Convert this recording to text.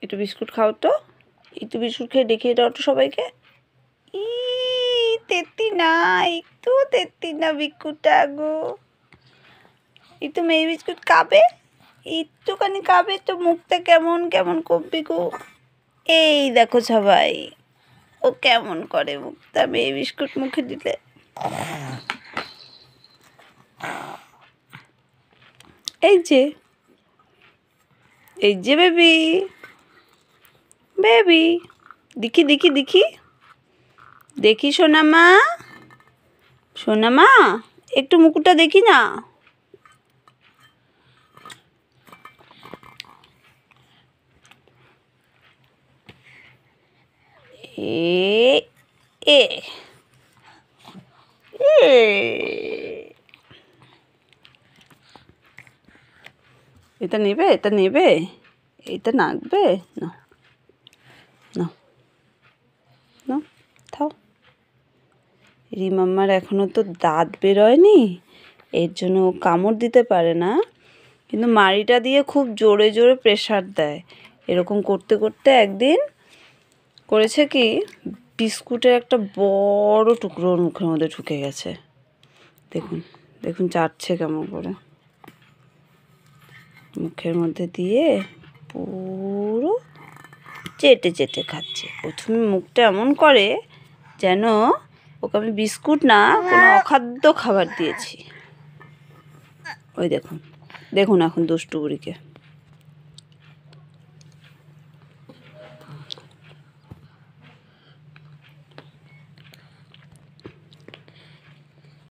একটু বিস্কুট খাও তো, একটু বিস্কুট খেয়ে দেখিয়ে দাও তো সবাইকে। ই তেত্তি না, একটু তেত্তি না বিস্কুটটা গো। একটু মেয়ে বিস্কুট খাবে, একটুখানি খাবে তো, মুখটা কেমন কেমন করবি গো। এই দেখো সবাই, ও কেমন করে মুখটা মেয়ে বিস্কুট মুখে দিলে। এই যে বেবি, বেবি, দেখি দেখি দেখি দেখি সোনামা, সোনামা একটু মুকুটটা দেখি না। এ এটা নেবে, এটা নেবে, এটা নাকবে না, না না, থাও। রিমাম্মার এখনো তো দাঁত বেরোয়নি, এর জন্য ও কামড় দিতে পারে না, কিন্তু মাড়িটা দিয়ে খুব জোরে জোরে প্রেসার দেয়। এরকম করতে করতে একদিন করেছে কি, বিস্কুটের একটা বড় টুকরো ওর মুখের মধ্যে ঢুকে গেছে। দেখুন দেখুন চাটছে কেমন করে, মুখের মধ্যে দিয়ে পুরো চেটে চেটে খাচ্ছে। প্রথমে মুখটা এমন করে যেন ওকে আমি বিস্কুট না কোনো অখাদ্য খাবার দিয়েছি। ওই দেখুন দেখুন এখন দুষ্টু বুড়িকে।